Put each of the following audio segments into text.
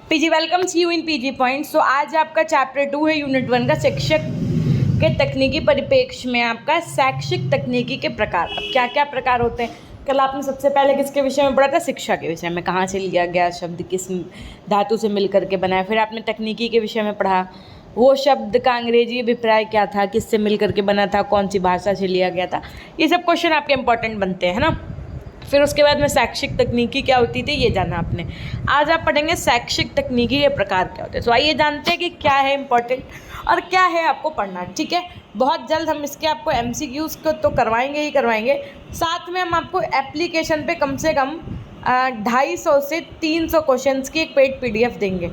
PG welcomes you in PG point. So आज आपका chapter 2 है यूनिट 1 का शिक्षक के तकनीकी परिप्रेक्ष्य में आपका शैक्षिक तकनीकी के प्रकार। अब क्या क्या प्रकार होते हैं? कल आपने सबसे पहले किसके विषय में पढ़ा था? शिक्षा के विषय में, कहाँ से लिया गया शब्द, किस धातु से मिल करके बनाया। फिर आपने तकनीकी के विषय में पढ़ा, वो शब्द का अंग्रेजी अभिप्राय क्या था, किससे मिल करके बना था, कौन सी भाषा से लिया गया था। ये सब क्वेश्चन आपके इंपॉर्टेंट बनते हैं ना। फिर उसके बाद में शैक्षिक तकनीकी क्या होती थी ये जाना आपने। आज आप पढ़ेंगे शैक्षिक तकनीकी के प्रकार क्या होते हैं। तो आइए जानते हैं कि क्या है इम्पोर्टेंट और क्या है आपको पढ़ना। ठीक है, बहुत जल्द हम इसके आपको MCQs को तो करवाएंगे ही करवाएंगे, साथ में हम आपको एप्लीकेशन पे कम से कम 250 से 300 क्वेश्चंस की एक पेड PDF देंगे।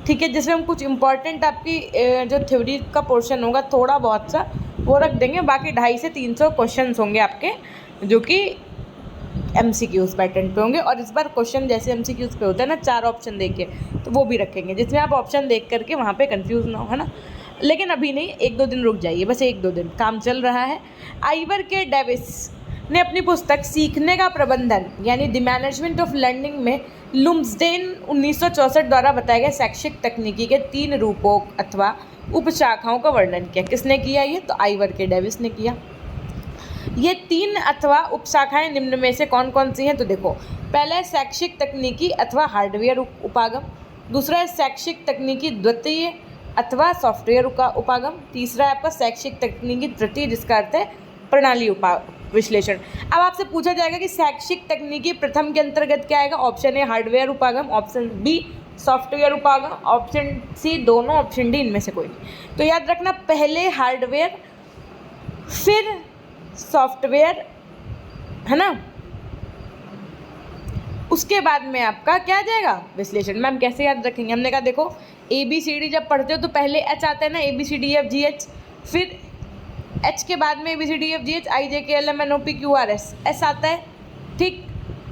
ठीक है, जिसमें हम कुछ इंपॉर्टेंट आपकी जो थ्योरी का पोर्शन होगा थोड़ा बहुत सा वो रख देंगे, बाकी 250 से 300 क्वेश्चन होंगे आपके जो कि MCQs पैटर्न पे होंगे। और इस बार क्वेश्चन जैसे MCQs पे होता है ना, 4 ऑप्शन देके, तो वो भी रखेंगे जिसमें आप ऑप्शन देख करके वहाँ पे कंफ्यूज ना हो, है ना। लेकिन अभी नहीं, 1-2 दिन रुक जाइए, बस 1-2 दिन काम चल रहा है। आइवर के डेविस ने अपनी पुस्तक सीखने का प्रबंधन यानी द मैनेजमेंट ऑफ लर्निंग में लुम्सडेन 1964 द्वारा बताए गए शैक्षिक तकनीकी के 3 रूपों अथवा उपशाखाओं का वर्णन किया। किसने किया ये? तो आइवर के डेविस ने किया। ये 3 अथवा उपशाखाएं निम्न में से कौन कौन सी हैं? तो देखो, पहला है शैक्षिक तकनीकी अथवा हार्डवेयर उपागम, दूसरा है शैक्षिक तकनीकी द्वितीय अथवा सॉफ्टवेयर उपागम, तीसरा है आपका शैक्षिक तकनीकी तृतीय जिसका अर्थ है प्रणाली विश्लेषण। अब आपसे पूछा जाएगा कि शैक्षिक तकनीकी प्रथम के अंतर्गत क्या आएगा? ऑप्शन ए हार्डवेयर उपागम, ऑप्शन बी सॉफ्टवेयर उपागम, ऑप्शन सी दोनों, ऑप्शन डी इनमें से कोई नहीं। तो याद रखना, पहले हार्डवेयर फिर सॉफ्टवेयर, है ना, उसके बाद में आपका क्या आ जाएगा? विश्लेषण। मैम कैसे याद रखेंगे? हमने कहा देखो, ABCD जब पढ़ते हो तो पहले H आता है ना, ABCDEFGH, फिर H के बाद में ABCDEFGH IJKLMNOPQRS, S आता है, ठीक,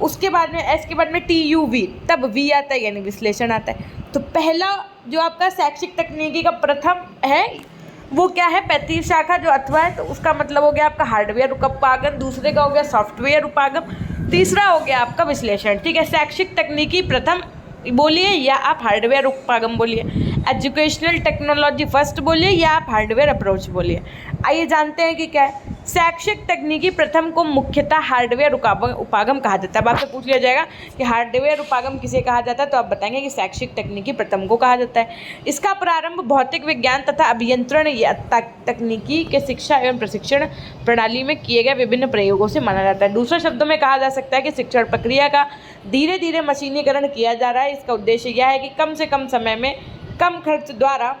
उसके बाद में S के बाद में TUV, तब V आता है यानी विश्लेषण आता है। तो पहला जो आपका शैक्षिक तकनीकी का प्रथम है वो क्या है? 35 शाखा जो अथवा है, तो उसका मतलब हो गया आपका हार्डवेयर उपागम, दूसरे का हो गया सॉफ्टवेयर उपागम, तीसरा हो गया आपका विश्लेषण। ठीक है, शैक्षिक तकनीकी प्रथम बोलिए या आप हार्डवेयर उपागम बोलिए, एजुकेशनल टेक्नोलॉजी फर्स्ट बोलिए या आप हार्डवेयर अप्रोच बोलिए। आइए जानते हैं कि क्या है। शैक्षिक तकनीकी प्रथम को मुख्यतः हार्डवेयर उपागम कहा जाता है। अब आपसे पूछ लिया जाएगा कि हार्डवेयर उपागम किसे कहा जाता है, तो आप बताएंगे कि शैक्षिक तकनीकी प्रथम को कहा जाता है। इसका प्रारंभ भौतिक विज्ञान तथा अभियंत्रण या तकनीकी के शिक्षा एवं प्रशिक्षण प्रणाली में किए गए विभिन्न प्रयोगों से माना जाता है। दूसरे शब्दों में कहा जा सकता है कि शिक्षण प्रक्रिया का धीरे धीरे मशीनीकरण किया जा रहा है। इसका उद्देश्य यह है कि कम से कम समय में कम खर्च द्वारा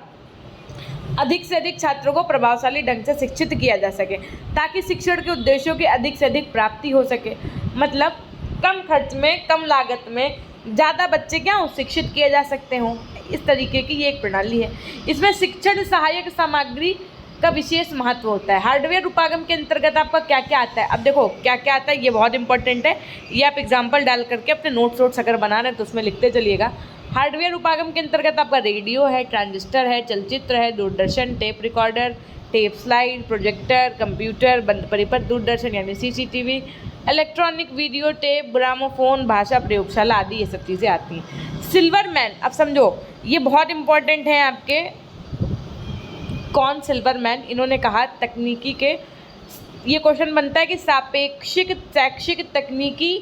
अधिक से अधिक छात्रों को प्रभावशाली ढंग से शिक्षित किया जा सके, ताकि शिक्षण के उद्देश्यों की अधिक से अधिक प्राप्ति हो सके। मतलब कम खर्च में, कम लागत में ज़्यादा बच्चे क्या हो, शिक्षित किए जा सकते हों। इस तरीके की ये एक प्रणाली है। इसमें शिक्षण सहायक सामग्री का विशेष महत्व होता है। हार्डवेयर उपागम के अंतर्गत आपका क्या क्या आता है? अब देखो क्या क्या आता है, ये बहुत इंपॉर्टेंट है। ये आप एग्जाम्पल डाल करके अपने नोट्स अगर बना रहे हैं तो उसमें लिखते चलिएगा। हार्डवेयर उपागम के अंतर्गत आपका रेडियो है, ट्रांजिस्टर है, चलचित्र है, Doordarshan, tape recorder, tape slide, projector, computer, बंद परिपथ दूरदर्शन यानी CCTV, electronic video tape, gramophone, भाषा प्रयोगशाला आदि ये सब चीज़ें आती हैं। सिल्वरमैन, अब समझो ये बहुत इंपॉर्टेंट है आपके। कौन सिल्वरमैन? इन्होंने कहा तकनीकी के, ये क्वेश्चन बनता है कि सापेक्षिक शैक्षिक तकनीकी,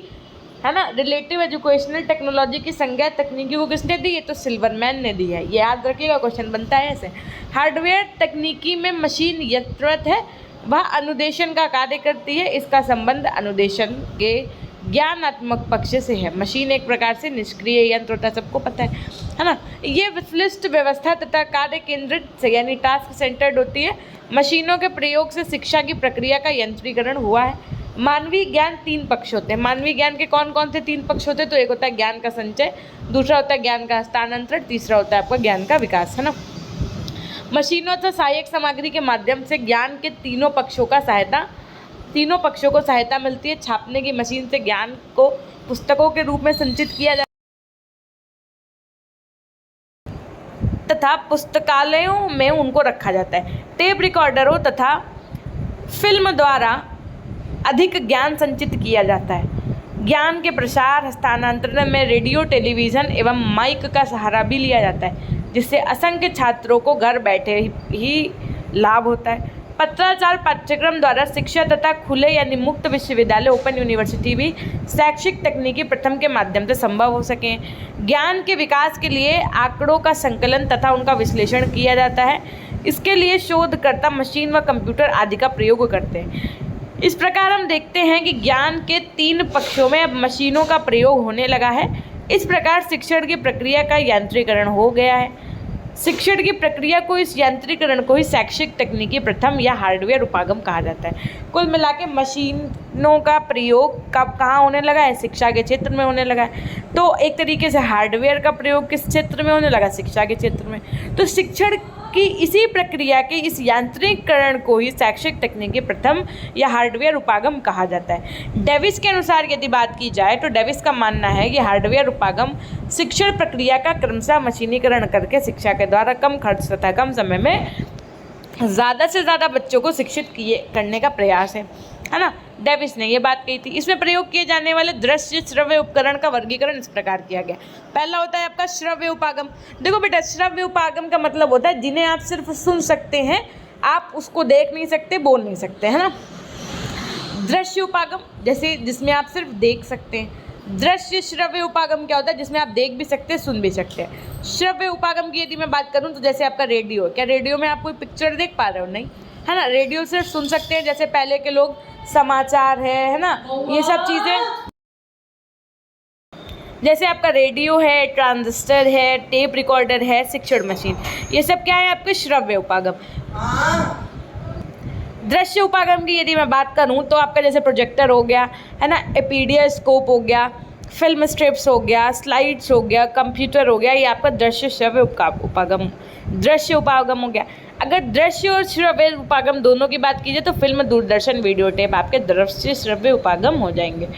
है ना, रिलेटिव एजुकेशनल टेक्नोलॉजी की संज्ञा तकनीकी को किसने दी? ये तो सिल्वरमैन ने दी है। ये याद रखिएगा, क्वेश्चन बनता है ऐसे। हार्डवेयर तकनीकी में मशीन यंत्रवत है, वह अनुदेशन का कार्य करती है। इसका संबंध अनुदेशन के ज्ञानात्मक पक्ष से है। मशीन एक प्रकार से निष्क्रिय यंत्र होता है, सबको पता है ना। ये विशिष्ट व्यवस्था तथा कार्य केंद्रित से यानी टास्क सेंटर्ड होती है। मशीनों के प्रयोग से शिक्षा की प्रक्रिया का यंत्रीकरण हुआ है। मानवीय ज्ञान 3 पक्ष होते हैं। मानवीय ज्ञान के कौन कौन से 3 पक्ष होते हैं? तो एक होता है ज्ञान का संचय, दूसरा होता है ज्ञान का हस्तांतरण, तीसरा होता है आपका ज्ञान का विकास, है ना। मशीनों से सहायक सामग्री के माध्यम से ज्ञान के तीनों पक्षों को सहायता मिलती है। छापने की मशीन से ज्ञान को पुस्तकों के रूप में संचित किया जाता तथा पुस्तकालयों में उनको रखा जाता है। टेप रिकॉर्डरों तथा फिल्म द्वारा अधिक ज्ञान संचित किया जाता है। ज्ञान के प्रसार हस्तांतरण में रेडियो, टेलीविज़न एवं माइक का सहारा भी लिया जाता है, जिससे असंख्य छात्रों को घर बैठे ही लाभ होता है। पत्राचार पाठ्यक्रम द्वारा शिक्षा तथा खुले यानी मुक्त विश्वविद्यालय, ओपन यूनिवर्सिटी भी शैक्षिक तकनीकी प्रथम के माध्यम से संभव हो सके। ज्ञान के विकास के लिए आंकड़ों का संकलन तथा उनका विश्लेषण किया जाता है। इसके लिए शोधकर्ता मशीन व कंप्यूटर आदि का प्रयोग करते हैं। इस प्रकार हम देखते हैं कि ज्ञान के 3 पक्षों में अब मशीनों का प्रयोग होने लगा है। इस प्रकार शिक्षण की प्रक्रिया का यांत्रिकरण हो गया है। शिक्षण की प्रक्रिया को, इस यांत्रिकरण को ही शैक्षिक तकनीकी प्रथम या हार्डवेयर उपागम कहा जाता है। कुल मिला के मशीनों का प्रयोग कब कहाँ होने लगा है? शिक्षा के क्षेत्र में होने लगा है। तो एक तरीके से हार्डवेयर का प्रयोग किस क्षेत्र में होने लगा? शिक्षा के क्षेत्र में। तो शिक्षण की इसी प्रक्रिया के इस यांत्रिकरण को ही शैक्षिक तकनीकी प्रथम या हार्डवेयर उपागम कहा जाता है। डेविस के अनुसार यदि बात की जाए तो डेविस का मानना है कि हार्डवेयर उपागम शिक्षण प्रक्रिया का क्रमशः मशीनीकरण करके शिक्षा के द्वारा कम खर्च तथा कम समय में ज़्यादा से ज़्यादा बच्चों को शिक्षित करने का प्रयास है ना। डेविस ने ये बात कही थी। इसमें प्रयोग किए जाने वाले दृश्य श्रव्य उपकरण का वर्गीकरण इस प्रकार किया गया। पहला होता है आपका श्रव्य उपागम। देखो बेटा, श्रव्य उपागम का मतलब होता है जिन्हें आप सिर्फ सुन सकते हैं, आप उसको देख नहीं सकते, बोल नहीं सकते, है ना। दृश्य उपागम जैसे जिसमें आप सिर्फ देख सकते हैं। दृश्य श्रव्य उपागम क्या होता है? जिसमें आप देख भी सकते हैं, सुन भी सकते हैं। श्रव्य उपागम की यदि मैं बात करूं तो जैसे आपका रेडियो, क्या रेडियो में आप कोई पिक्चर देख पा रहे हो? नहीं, है ना। रेडियो सिर्फ सुन सकते हैं, जैसे पहले के लोग समाचार है ना, ये सब चीज़ें। जैसे आपका रेडियो है, ट्रांजिस्टर है, टेप रिकॉर्डर है, शिक्षण मशीन, ये सब क्या है? आपके श्रव्य उपागम। दृश्य उपागम की यदि मैं बात करूं तो आपका जैसे प्रोजेक्टर हो गया, है ना, एपीडियास्कोप हो गया, फिल्म स्ट्रिप्स हो गया, स्लाइड्स हो गया, कंप्यूटर हो गया, ये आपका दृश्य श्रव्य उपागम, दृश्य उपागम हो गया। अगर दृश्य और श्रव्य उपागम दोनों की बात कीजिए तो फिल्म, दूरदर्शन, वीडियो टेप आपके दृश्य श्रव्य उपागम हो जाएंगे।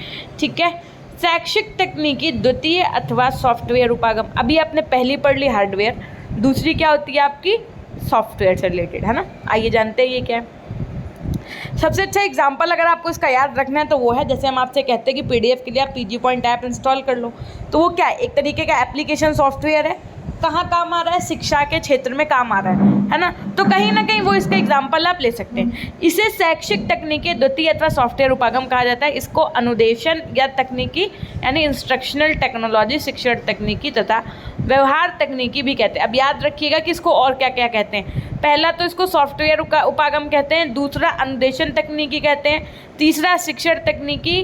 ठीक है। शैक्षिक तकनीकी द्वितीय अथवा सॉफ्टवेयर उपागम, अभी आपने पहली पढ़ ली हार्डवेयर, दूसरी क्या होती है आपकी? सॉफ्टवेयर से रिलेटेड, है ना। आइए जानते हैं ये क्या है। सबसे अच्छा एग्जाम्पल अगर आपको इसका याद रखना है तो वो है, जैसे हम आपसे कहते हैं कि पीडीएफ के लिए आप पीजी पॉइंट ऐप इंस्टॉल कर लो, तो वो क्या है? एक तरीके का एप्लीकेशन सॉफ्टवेयर है। कहाँ काम आ रहा है? शिक्षा के क्षेत्र में काम आ रहा है ना। तो कहीं ना कहीं वो इसका एग्जाम्पल आप ले सकते हैं। इसे शैक्षिक तकनीकी द्वितीय अथवा सॉफ्टवेयर उपागम कहा जाता है। इसको अनुदेशन या तकनीकी यानी इंस्ट्रक्शनल टेक्नोलॉजी, शिक्षण तकनीकी तथा व्यवहार तकनीकी भी कहते हैं। अब याद रखिएगा कि इसको और क्या क्या कहते हैं। पहला तो इसको सॉफ्टवेयर उपागम कहते हैं, दूसरा अनुदेशन तकनीकी कहते हैं, तीसरा शिक्षण तकनीकी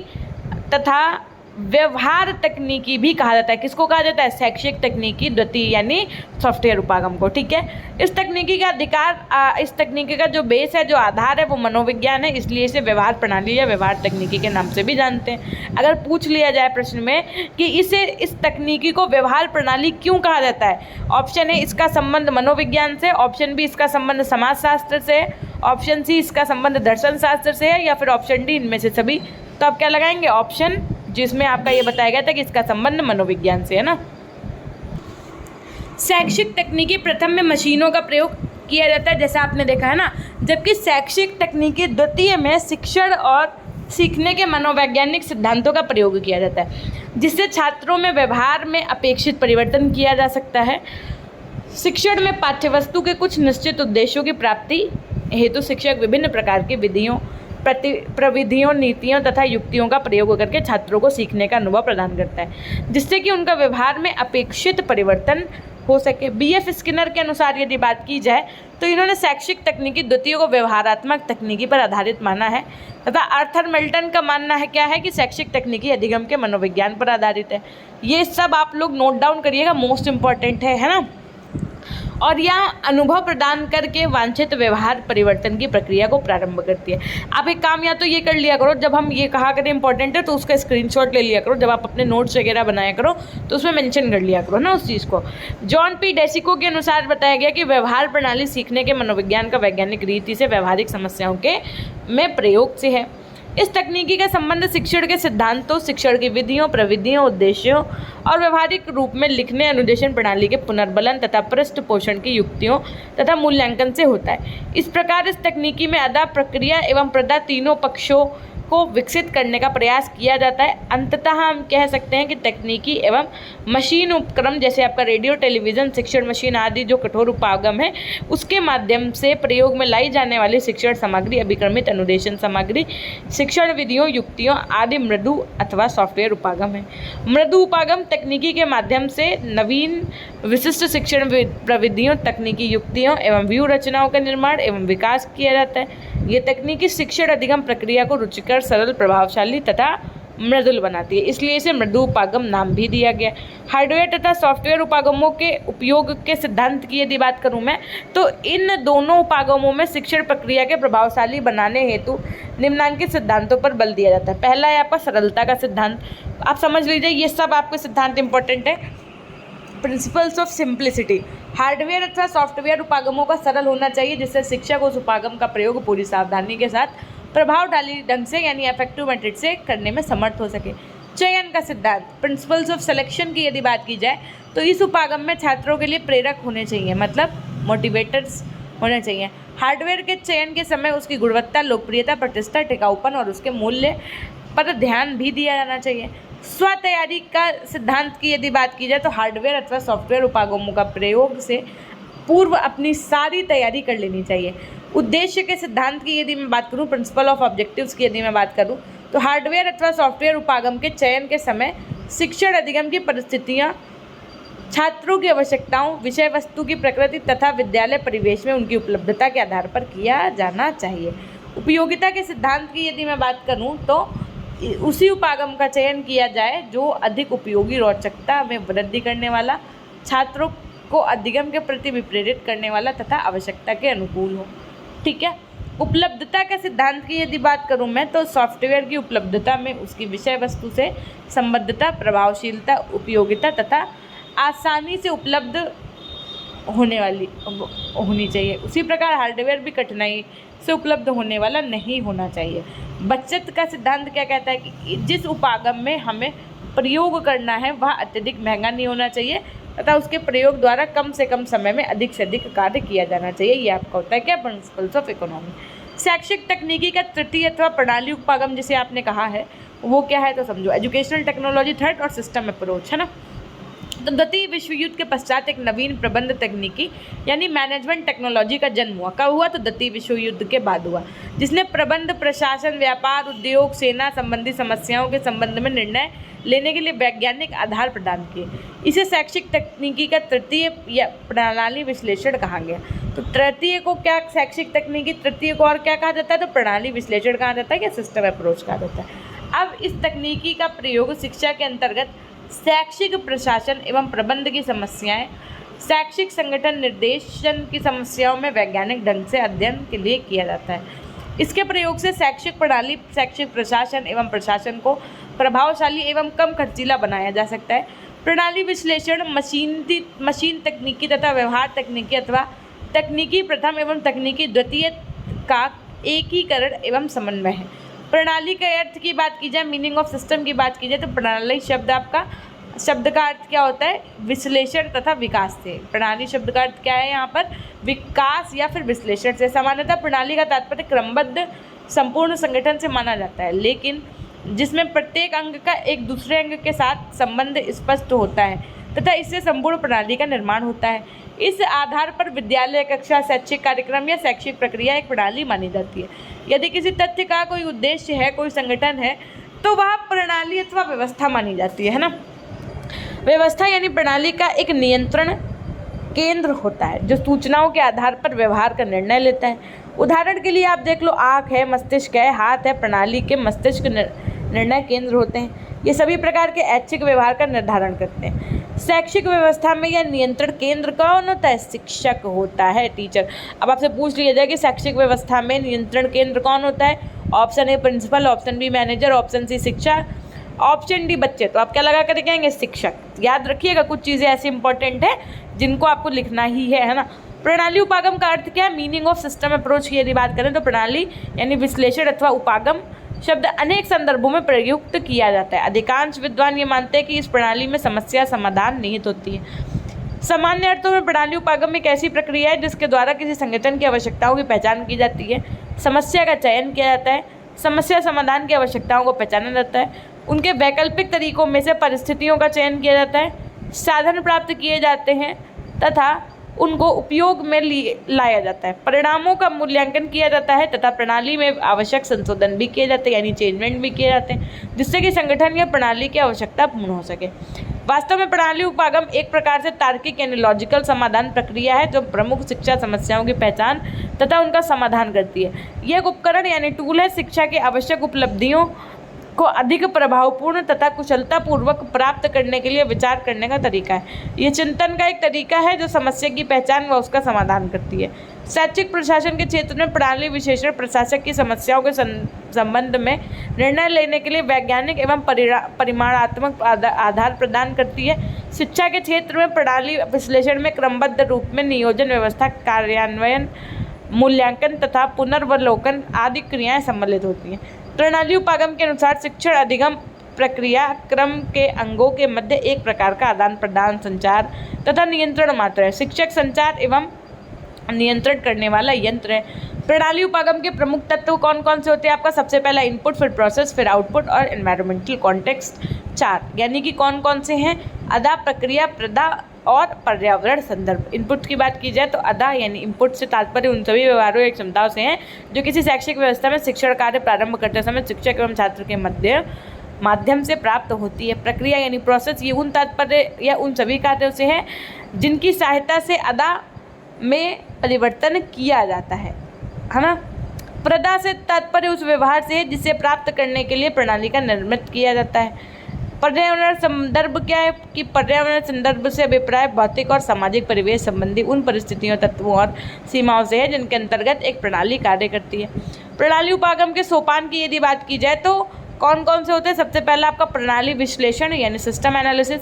तथा व्यवहार तकनीकी भी कहा जाता है। किसको कहा जाता है? शैक्षिक तकनीकी द्वितीय यानी सॉफ्टवेयर उपागम को। ठीक है। इस तकनीकी का इस तकनीकी का जो बेस है, जो आधार है, वो मनोविज्ञान है, इसलिए इसे व्यवहार प्रणाली या व्यवहार तकनीकी के नाम से भी जानते हैं। अगर पूछ लिया जाए प्रश्न में कि इस तकनीकी को व्यवहार प्रणाली क्यों कहा जाता है, ऑप्शन ए इसका संबंध मनोविज्ञान से, ऑप्शन बी इसका संबंध समाजशास्त्र से, ऑप्शन सी इसका संबंध दर्शन शास्त्र से है, या फिर ऑप्शन डी इनमें से सभी। तो आप क्या लगाएंगे? ऑप्शन जिसमें आपका ये बताया गया था कि इसका संबंध मनोविज्ञान से है ना। शैक्षिक तकनीकी प्रथम में मशीनों का प्रयोग किया जाता है, जैसा आपने देखा है ना, जबकि शैक्षिक तकनीकी द्वितीय में शिक्षण और सीखने के मनोवैज्ञानिक सिद्धांतों का प्रयोग किया जाता है, जिससे छात्रों में व्यवहार में अपेक्षित परिवर्तन किया जा सकता है। शिक्षण में पाठ्यवस्तु के कुछ निश्चित उद्देश्यों की प्राप्ति हेतु शिक्षक विभिन्न प्रकार की विधियों, प्रविधियों, नीतियों तथा युक्तियों का प्रयोग करके छात्रों को सीखने का अनुभव प्रदान करता है, जिससे कि उनका व्यवहार में अपेक्षित परिवर्तन हो सके। बीएफ स्किनर के अनुसार यदि बात की जाए तो इन्होंने शैक्षिक तकनीकी द्वितीय को व्यवहारात्मक तकनीकी पर आधारित माना है, तथा आर्थर मिल्टन का मानना है क्या है कि शैक्षिक तकनीकी अधिगम के मनोविज्ञान पर आधारित है। ये सब आप लोग नोट डाउन करिएगा, मोस्ट इंपॉर्टेंट है ना। और यह अनुभव प्रदान करके वांछित व्यवहार परिवर्तन की प्रक्रिया को प्रारंभ करती है। आप एक काम या तो ये कर लिया करो, जब हम ये कहा करें इंपॉर्टेंट है तो उसका स्क्रीनशॉट ले लिया करो, जब आप अपने नोट्स वगैरह बनाया करो तो उसमें मेंशन कर लिया करो ना उस चीज़ को। जॉन पी डेसिको के अनुसार बताया गया कि व्यवहार प्रणाली सीखने के मनोविज्ञान का वैज्ञानिक रीति से व्यवहारिक समस्याओं के में प्रयोग से है। इस तकनीकी का संबंध शिक्षण के सिद्धांतों, शिक्षण की विधियों, प्रविधियों, उद्देश्यों और व्यवहारिक रूप में लिखने, अनुदेशन प्रणाली के पुनर्बलन तथा पृष्ठपोषण की युक्तियों तथा मूल्यांकन से होता है। इस प्रकार इस तकनीकी में अदा, प्रक्रिया एवं प्रदा तीनों पक्षों को विकसित करने का प्रयास किया जाता है। अंततः हम कह सकते हैं कि तकनीकी एवं मशीन उपक्रम जैसे आपका रेडियो, टेलीविज़न, शिक्षण मशीन आदि जो कठोर उपागम है, उसके माध्यम से प्रयोग में लाई जाने वाली शिक्षण सामग्री, अभिक्रमित अनुदेशन सामग्री, शिक्षण विधियों, युक्तियों आदि मृदु अथवा सॉफ्टवेयर उपागम है। मृदु उपागम तकनीकी के माध्यम से नवीन विशिष्ट शिक्षण प्रविधियों, तकनीकी युक्तियों एवं व्यू रचनाओं का निर्माण एवं विकास किया जाता है। ये तकनीकी शिक्षण अधिगम प्रक्रिया को रुचिकर, सरल, प्रभावशाली तथा मृदुल बनाती है, इसलिए इसे मृदु उपागम नाम भी दिया गया। हार्डवेयर तथा सॉफ्टवेयर उपागमों के उपयोग के सिद्धांत की यदि बात करूं मैं, तो इन दोनों उपागमों में शिक्षण प्रक्रिया के प्रभावशाली बनाने हेतु निम्नलिखित सिद्धांतों पर बल दिया जाता है। पहला है आपका सरलता का सिद्धांत। आप समझ लीजिए ये सब आपके सिद्धांत इंपॉर्टेंट है। प्रिंसिपल्स ऑफ सिंप्लिसिटी, हार्डवेयर अथवा सॉफ्टवेयर उपागमों का सरल होना चाहिए जिससे शिक्षक उस उपागम का प्रयोग पूरी सावधानी के साथ प्रभावशाली ढंग से यानी इफेक्टिव मेथड से करने में समर्थ हो सके। चयन का सिद्धांत, प्रिंसिपल्स ऑफ सिलेक्शन की यदि बात की जाए तो इस उपागम में छात्रों के लिए प्रेरक होने चाहिए, मतलब मोटिवेटर्स होने चाहिए। हार्डवेयर के चयन के समय उसकी गुणवत्ता, लोकप्रियता, प्रतिष्ठा, टिकाऊपन और उसके मूल्य पर ध्यान भी दिया जाना चाहिए। स्व तैयारी का सिद्धांत की यदि बात की जाए तो हार्डवेयर अथवा सॉफ्टवेयर उपागमों का प्रयोग से पूर्व अपनी सारी तैयारी कर लेनी चाहिए। उद्देश्य के सिद्धांत की यदि मैं बात करूं, प्रिंसिपल ऑफ ऑब्जेक्टिव्स की यदि मैं बात करूं, तो हार्डवेयर अथवा सॉफ्टवेयर उपागम के चयन के समय शिक्षण अधिगम की परिस्थितियां, छात्रों की आवश्यकताओं, विषय वस्तु की प्रकृति तथा विद्यालय परिवेश में उनकी उपलब्धता के आधार पर किया जाना चाहिए। उपयोगिता के सिद्धांत की यदि मैं बात करूं तो उसी उपागम का चयन किया जाए जो अधिक उपयोगी, रोचकता में वृद्धि करने वाला, छात्रों को अधिगम के प्रति विप्रेरित करने वाला तथा आवश्यकता के अनुकूल हो। ठीक है। उपलब्धता के सिद्धांत की यदि बात करूं मैं तो सॉफ्टवेयर की उपलब्धता में उसकी विषय वस्तु से संबद्धता, प्रभावशीलता, उपयोगिता तथा आसानी से उपलब्ध होने वाली होनी चाहिए। उसी प्रकार हार्डवेयर भी कठिनाई से उपलब्ध होने वाला नहीं होना चाहिए। बचत का सिद्धांत क्या कहता है कि जिस उपागम में हमें प्रयोग करना है वह अत्यधिक महंगा नहीं होना चाहिए तथा उसके प्रयोग द्वारा कम से कम समय में अधिक से अधिक कार्य किया जाना चाहिए। ये आपका होता है क्या, प्रिंसिपल्स ऑफ इकोनॉमी। शैक्षिक तकनीकी का तृतीय अथवा प्रणाली उपागम जिसे आपने कहा है वो क्या है तो समझो, एजुकेशनल टेक्नोलॉजी थर्ड और सिस्टम अप्रोच, है ना। तो द्वितीय विश्व युद्ध के पश्चात एक नवीन प्रबंध तकनीकी यानी मैनेजमेंट टेक्नोलॉजी का जन्म हुआ। कब हुआ तो द्वितीय विश्व युद्ध के बाद हुआ, जिसने प्रबंध, प्रशासन, व्यापार, उद्योग, सेना संबंधी समस्याओं के संबंध में निर्णय लेने के लिए वैज्ञानिक आधार प्रदान किए। इसे शैक्षिक तकनीकी का तृतीय या प्रणाली विश्लेषण कहा गया। तो तृतीय को क्या शैक्षिक तकनीकी, तृतीय को और क्या कहा जाता है तो प्रणाली विश्लेषण कहा जाता है या सिस्टम अप्रोच कहा जाता है। अब इस तकनीकी का प्रयोग शिक्षा के अंतर्गत शैक्षिक प्रशासन एवं प्रबंध की समस्याएं, शैक्षिक संगठन निर्देशन की समस्याओं में वैज्ञानिक ढंग से अध्ययन के लिए किया जाता है। इसके प्रयोग से शैक्षिक प्रणाली, शैक्षिक प्रशासन एवं प्रशासन को प्रभावशाली एवं कम खर्चीला बनाया जा सकता है। प्रणाली विश्लेषण मशीन तकनीकी तथा व्यवहार तकनीकी अथवा तकनीकी प्रथम एवं तकनीकी द्वितीय का एकीकरण एवं समन्वय है। प्रणाली के अर्थ की बात की जाए, मीनिंग ऑफ सिस्टम की बात की जाए तो प्रणाली शब्द का अर्थ क्या होता है, विश्लेषण तथा विकास से। प्रणाली शब्द का अर्थ क्या है यहाँ पर, विकास या फिर विश्लेषण से। सामान्यतः प्रणाली का तात्पर्य क्रमबद्ध संपूर्ण संगठन से माना जाता है, लेकिन जिसमें प्रत्येक अंग का एक दूसरे अंग के साथ संबंध स्पष्ट होता है तथा इससे संपूर्ण प्रणाली का निर्माण होता है। इस आधार पर विद्यालय कक्षा, शैक्षिक कार्यक्रम या शैक्षिक प्रक्रिया एक प्रणाली मानी जाती है। यदि किसी तथ्य का कोई उद्देश्य है, कोई संगठन है, तो वह प्रणाली अथवा व्यवस्था मानी जाती है ना। व्यवस्था यानी प्रणाली का एक नियंत्रण केंद्र होता है जो सूचनाओं के आधार पर व्यवहार का निर्णय लेता है। उदाहरण के लिए आप देख लो, आँख है, मस्तिष्क है, हाथ है, प्रणाली के मस्तिष्क निर्णय केंद्र होते हैं। ये सभी प्रकार के ऐच्छिक व्यवहार का निर्धारण करते हैं। शैक्षिक व्यवस्था में यह नियंत्रण केंद्र कौन होता है, शिक्षक होता है, टीचर। अब आपसे पूछ लिया जाए कि शैक्षिक व्यवस्था में नियंत्रण केंद्र कौन होता है, option A principal, option B manager, option C शिक्षा, ऑप्शन डी बच्चे। तो आप क्या लगा कर कहेंगे, शिक्षक। याद रखिएगा कुछ चीज़ें ऐसी इंपॉर्टेंट है जिनको आपको लिखना ही है ना। प्रणाली उपागम का अर्थ क्या है, मीनिंग ऑफ सिस्टम अप्रोच की यदि बात करें तो प्रणाली यानी विश्लेषण अथवा उपागम शब्द अनेक संदर्भों में प्रयुक्त किया जाता है। अधिकांश विद्वान ये मानते हैं कि इस प्रणाली में समस्या समाधान निहित होती है। सामान्य अर्थों में प्रणाली उपागम एक ऐसी प्रक्रिया है जिसके द्वारा किसी संगठन की आवश्यकताओं की पहचान की जाती है, समस्या का चयन किया जाता है, समस्या समाधान की आवश्यकताओं को पहचाना जाता है, उनके वैकल्पिक तरीकों में से परिस्थितियों का चयन किया जाता है, साधन प्राप्त किए जाते हैं तथा उनको उपयोग में लाया जाता है, परिणामों का मूल्यांकन किया जाता है तथा प्रणाली में आवश्यक संशोधन भी किए जाते हैं, यानी चेंजमेंट भी किए जाते हैं, जिससे कि संगठन या प्रणाली की आवश्यकता पूर्ण हो सके। वास्तव में प्रणाली उपागम एक प्रकार से तार्किक यानी लॉजिकल समाधान प्रक्रिया है जो प्रमुख शिक्षा समस्याओं की पहचान तथा उनका समाधान करती है। यह एक उपकरण यानी टूल है शिक्षा की आवश्यक उपलब्धियों को अधिक प्रभावपूर्ण तथा कुशलतापूर्वक प्राप्त करने के लिए विचार करने का तरीका है। ये चिंतन का एक तरीका है जो समस्या की पहचान व उसका समाधान करती है। शैक्षिक प्रशासन के क्षेत्र में प्रणाली विशेषण प्रशासक की समस्याओं के संबंध में निर्णय लेने के लिए वैज्ञानिक एवं परिमाणात्मक आधार प्रदान करती है। शिक्षा के क्षेत्र में प्रणाली विश्लेषण में क्रमबद्ध रूप में नियोजन व्यवस्था, कार्यान्वयन, मूल्यांकन तथा पुनर्वलोकन आदि क्रियाएं सम्मिलित होती हैं। प्रणाली उपागम के अनुसार शिक्षण अधिगम प्रक्रिया क्रम के अंगों के मध्य एक प्रकार का आदान प्रदान, संचार तथा नियंत्रण मात्र है। शिक्षक संचार एवं नियंत्रण करने वाला यंत्र है। प्रणाली उपागम के प्रमुख तत्व कौन कौन से होते हैं आपका? सबसे पहला इनपुट, फिर प्रोसेस, फिर आउटपुट और एनवायरमेंटल कॉन्टेक्स्ट। 4 यानी कि कौन कौन से हैं? अदा, प्रक्रिया, प्रदा और पर्यावरण संदर्भ। इनपुट की बात की जाए तो अदा यानी इनपुट से तात्पर्य उन सभी व्यवहारों या क्षमताओं से हैं जो किसी शैक्षिक व्यवस्था में शिक्षण कार्य प्रारंभ करते समय शिक्षक एवं छात्र के माध्यम से प्राप्त होती है। प्रक्रिया यानी प्रोसेस, ये उन तात्पर्य या उन सभी कार्यों से है जिनकी सहायता से अदा में परिवर्तन किया जाता है ना। प्रदा से तात्पर्य उस व्यवहार से है जिसे प्राप्त करने के लिए प्रणाली का निर्मित किया जाता है। पर्यावरण संदर्भ क्या है कि पर्यावरण संदर्भ से अभिप्राय भौतिक और सामाजिक परिवेश संबंधी उन परिस्थितियों, तत्वों और सीमाओं से है जिनके अंतर्गत एक प्रणाली कार्य करती है। प्रणाली उपागम के सोपान की यदि बात की जाए तो कौन कौन से होते हैं? सबसे पहला आपका प्रणाली विश्लेषण यानी सिस्टम एनालिसिस,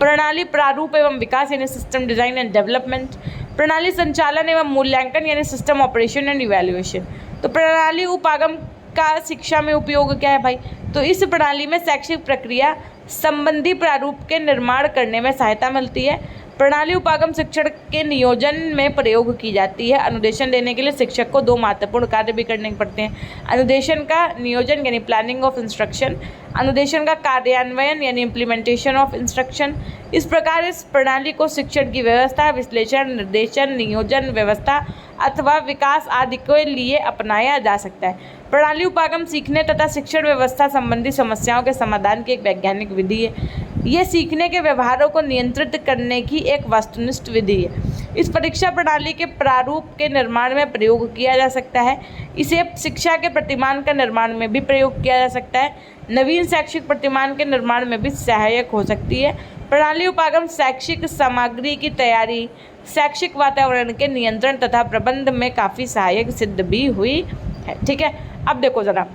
प्रणाली प्रारूप एवं विकास यानी सिस्टम डिजाइन एंड डेवलपमेंट, प्रणाली संचालन एवं मूल्यांकन यानी सिस्टम ऑपरेशन एंड इवैल्यूएशन। तो प्रणाली उपागम का शिक्षा में उपयोग क्या है भाई? तो इस प्रणाली में शैक्षिक प्रक्रिया संबंधी प्रारूप के निर्माण करने में सहायता मिलती है। प्रणाली उपागम शिक्षण के नियोजन में प्रयोग की जाती है। अनुदेशन देने के लिए शिक्षक को 2 महत्वपूर्ण कार्य भी करने पड़ते हैं। अनुदेशन का नियोजन यानी प्लानिंग ऑफ इंस्ट्रक्शन, अनुदेशन का कार्यान्वयन यानी इम्प्लीमेंटेशन ऑफ इंस्ट्रक्शन। इस प्रकार इस प्रणाली को शिक्षण की व्यवस्था, विश्लेषण, निर्देशन, नियोजन, व्यवस्था अथवा विकास आदि के लिए अपनाया जा सकता है। प्रणाली उपागम सीखने तथा शिक्षण व्यवस्था संबंधी समस्याओं के समाधान की एक वैज्ञानिक विधि है। यह सीखने के व्यवहारों को नियंत्रित करने की एक वस्तुनिष्ठ विधि है। इस परीक्षा प्रणाली के प्रारूप के निर्माण में प्रयोग किया जा सकता है। इसे शिक्षा के प्रतिमान का निर्माण में भी प्रयोग किया जा सकता है। नवीन शैक्षिक प्रतिमान के निर्माण में भी सहायक हो सकती है। प्रणाली उपागम शैक्षिक सामग्री की तैयारी, शैक्षिक वातावरण के नियंत्रण तथा प्रबंध में काफ़ी सहायक सिद्ध भी हुई है। ठीक है, अब देखो ज़रा,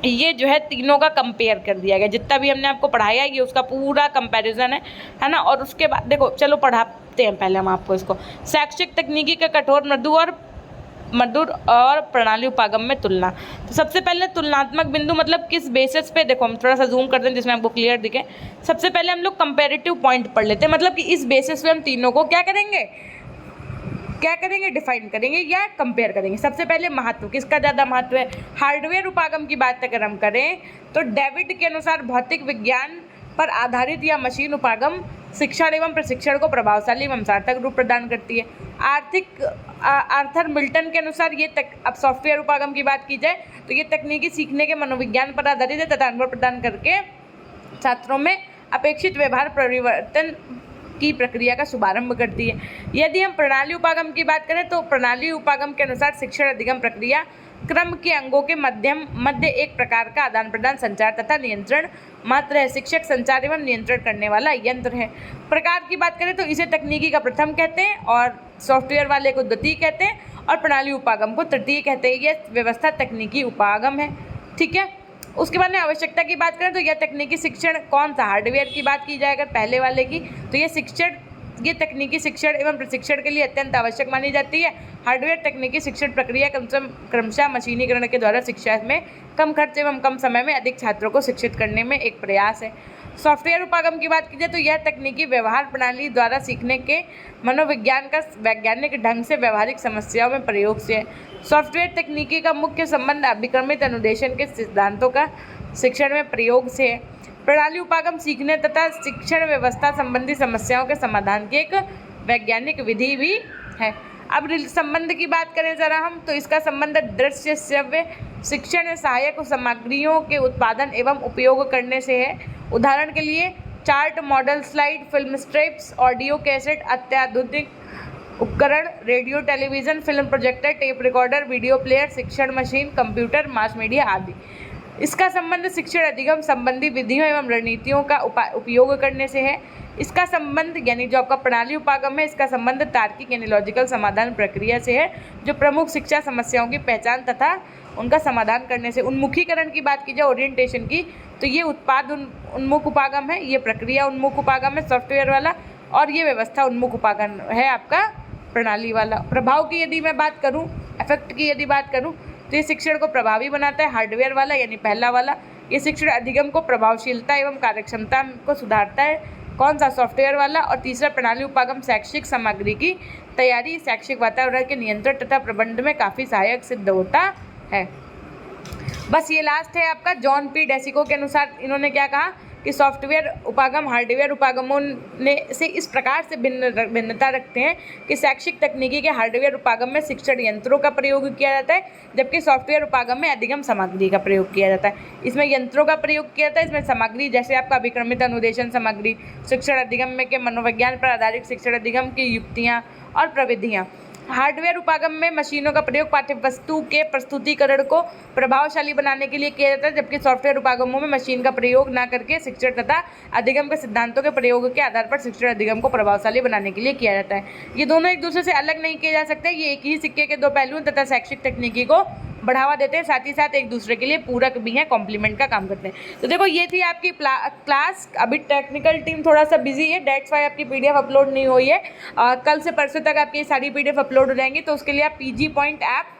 ये जो है तीनों का कंपेयर कर दिया गया, जितना भी हमने आपको पढ़ाया ये उसका पूरा कंपैरिजन है ना। और उसके बाद देखो, चलो पढ़ाते हैं पहले हम आपको इसको। शैक्षिक तकनीकी का कठोर, मधुर और प्रणाली उपागम में तुलना। तो सबसे पहले तुलनात्मक बिंदु मतलब किस बेसिस पे, देखो हम थोड़ा सा जूम करते हैं जिसमें आपको क्लियर दिखे। सबसे पहले हम लोग कंपेरेटिव पॉइंट पढ़ लेते हैं, मतलब कि इस बेसिस पे हम तीनों को क्या करेंगे, डिफाइन करेंगे या कंपेयर करेंगे। सबसे पहले महत्व, किसका ज़्यादा महत्व है? हार्डवेयर उपागम की बात अगर हम करें तो डेविड के अनुसार भौतिक विज्ञान पर आधारित या मशीन उपागम शिक्षण एवं प्रशिक्षण को प्रभावशाली एवं सार्थक रूप प्रदान करती है। आर्थर मिल्टन के अनुसार अब सॉफ्टवेयर उपागम की बात की जाए तो ये तकनीकी सीखने के मनोविज्ञान पर आधारित है तथा अनुभव प्रदान करके छात्रों में अपेक्षित व्यवहार परिवर्तन की प्रक्रिया का शुभारंभ करती है। यदि हम प्रणाली उपागम की बात करें तो प्रणाली उपागम के अनुसार शिक्षण अधिगम प्रक्रिया क्रम के अंगों के मध्य एक प्रकार का आदान प्रदान, संचार तथा नियंत्रण मात्र है। शिक्षक संचार एवं नियंत्रण करने वाला यंत्र है। प्रकार की बात करें तो इसे तकनीकी का प्रथम कहते हैं और सॉफ्टवेयर वाले को द्वितीय कहते हैं और प्रणाली उपागम को तृतीय कहते हैं। यह व्यवस्था तकनीकी उपागम है। ठीक है, उसके बाद में आवश्यकता की बात करें तो यह तकनीकी शिक्षण कौन सा, हार्डवेयर की बात की जाए अगर पहले वाले की, तो ये तकनीकी शिक्षण एवं प्रशिक्षण के लिए अत्यंत आवश्यक मानी जाती है। हार्डवेयर तकनीकी शिक्षण प्रक्रिया क्रमशः मशीनीकरण के द्वारा शिक्षा में कम खर्च एवं कम समय में अधिक छात्रों को शिक्षित करने में एक प्रयास है। सॉफ्टवेयर उपागम की बात की जाए तो यह तकनीकी व्यवहार प्रणाली द्वारा सीखने के मनोविज्ञान का वैज्ञानिक ढंग से व्यवहारिक समस्याओं में प्रयोग से है। सॉफ्टवेयर तकनीकी का मुख्य संबंध अभिक्रमित अनुदेशन के सिद्धांतों का शिक्षण में प्रयोग से है। प्रणाली उपागम सीखने तथा शिक्षण व्यवस्था संबंधी समस्याओं के समाधान की एक वैज्ञानिक विधि भी है। अब संबंध की बात करें जरा हम, तो इसका संबंध दृश्य श्रव्य शिक्षण में सहायक सामग्रियों के उत्पादन एवं उपयोग करने से है। उदाहरण के लिए chart, model slide, film strips, audio cassette, अत्याधुनिक उपकरण, radio, television, film projector, tape recorder, video player, शिक्षण मशीन, कंप्यूटर, मास मीडिया आदि। इसका संबंध शिक्षण अधिगम संबंधी विधियों एवं रणनीतियों का उपयोग करने से है। इसका संबंध यानी जो आपका प्रणाली उपागम है, इसका संबंध तार्किक यानी लॉजिकल समाधान प्रक्रिया से है, जो प्रमुख शिक्षा समस्याओं की पहचान तथा उनका समाधान करने से। उन्मुखीकरण की बात की जाए, ओरिएंटेशन की, तो ये उत्पाद उन्मुख उपागम है, ये प्रक्रिया उन्मुख उपागम है सॉफ्टवेयर वाला, और ये व्यवस्था उन्मुख उपागम है आपका प्रणाली वाला। प्रभाव की यदि मैं बात करूँ, इफेक्ट की यदि बात करूँ, तो ये शिक्षण को प्रभावी बनाता है हार्डवेयर वाला यानी पहला वाला। ये शिक्षण अधिगम को प्रभावशीलता एवं कार्यक्षमता को सुधारता है, कौन सा, सॉफ्टवेयर वाला। और तीसरा प्रणाली उपागम शैक्षिक सामग्री की तैयारी, शैक्षिक वातावरण के नियंत्रण तथा प्रबंधन में काफ़ी सहायक सिद्ध होता है। बस ये लास्ट है आपका जॉन पी डेसिको के अनुसार इन्होंने क्या कहा कि सॉफ्टवेयर उपागम हार्डवेयर उपागमों ने से इस प्रकार से भिन्नता रखते हैं कि शैक्षिक तकनीकी के हार्डवेयर उपागम में शिक्षण यंत्रों का प्रयोग किया जाता है, जबकि सॉफ्टवेयर उपागम में अधिगम सामग्री का प्रयोग किया जाता है। इसमें यंत्रों का प्रयोग किया जाता है, इसमें सामग्री जैसे आपका अभिक्रमित अनुदेशन सामग्री, शिक्षण अधिगम में के मनोविज्ञान पर आधारित शिक्षण अधिगम की युक्तियाँ और प्रविधियाँ। हार्डवेयर उपागम में मशीनों का प्रयोग पाठ्यवस्तु के प्रस्तुतिकरण को प्रभावशाली बनाने के लिए किया जाता है, जबकि सॉफ्टवेयर उपागमों में मशीन का प्रयोग न करके शिक्षण तथा अधिगम के सिद्धांतों के प्रयोग के आधार पर शिक्षण अधिगम को प्रभावशाली बनाने के लिए किया जाता है। ये दोनों एक दूसरे से अलग नहीं किए जा सकते, ये एक ही सिक्के के दो पहलू तथा शैक्षिक तकनीकी को बढ़ावा देते हैं, साथ ही साथ एक दूसरे के लिए पूरक भी हैं, कॉम्प्लीमेंट का काम करते हैं। तो देखो ये थी आपकी क्लास। अभी टेक्निकल टीम थोड़ा सा बिजी है, डेट्स वाई आपकी पीडीएफ अपलोड नहीं हुई है। कल से परसों तक आपकी सारी पीडीएफ अपलोड हो जाएंगी, तो उसके लिए आप पीजी पॉइंट ऐप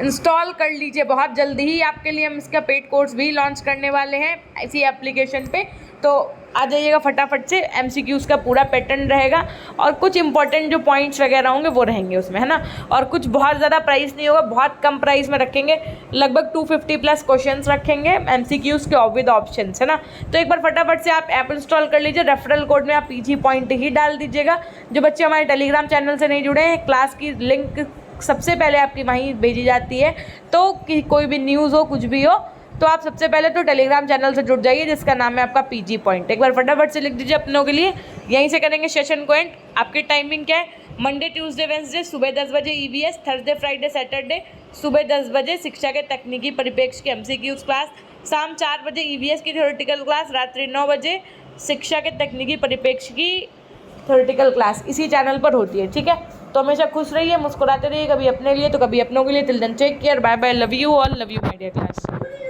इंस्टॉल कर लीजिए। बहुत जल्दी ही आपके लिए हम इसका पेड कोर्स भी लॉन्च करने वाले हैं इसी एप्लीकेशन पे, तो आ जाइएगा फटाफट से। एमसीक्यूज़ का पूरा पैटर्न रहेगा और कुछ इंपॉर्टेंट जो पॉइंट्स वगैरह होंगे वो रहेंगे उसमें, है ना। और कुछ बहुत ज़्यादा प्राइस नहीं होगा, बहुत कम प्राइस में रखेंगे, लगभग 250 प्लस क्वेश्चंस रखेंगे एमसीक्यूज़ के विद ऑप्शंस, है ना। तो एक बार फटाफट से आप ऐप इंस्टॉल कर लीजिए, रेफरल कोड में आप पीजी पॉइंट ही डाल दीजिएगा। जो बच्चे हमारे टेलीग्राम चैनल से नहीं जुड़े हैं, क्लास की लिंक सबसे पहले आपकी वहीं भेजी जाती है, तो कि कोई भी न्यूज़ हो कुछ भी हो तो आप सबसे पहले तो टेलीग्राम चैनल से जुड़ जाइए जिसका नाम है आपका पीजी पॉइंट। एक बार फटाफट से लिख दीजिए अपनों के लिए, यहीं से करेंगे सेशन को एंड। आपकी टाइमिंग क्या है, मंडे ट्यूसडे वेंसडे सुबह 10 बजे ईवीएस, थर्सडे फ्राइडे सैटरडे सुबह 10 बजे शिक्षा के तकनीकी परिप्रेक्ष्य की एमसीक्यूज़ क्लास, शाम 4 बजे ईवीएस की थ्योरेटिकल क्लास, रात्रि 9 बजे शिक्षा के तकनीकी परिप्रेक्ष्य की थ्योरेटिकल क्लास इसी चैनल पर होती है, ठीक है। तो हमेशा खुश रहिए, मुस्कुराते रहिए, कभी अपने लिए तो कभी अपनों के लिए। Till then take care, bye bye, love you all, love you my dear class.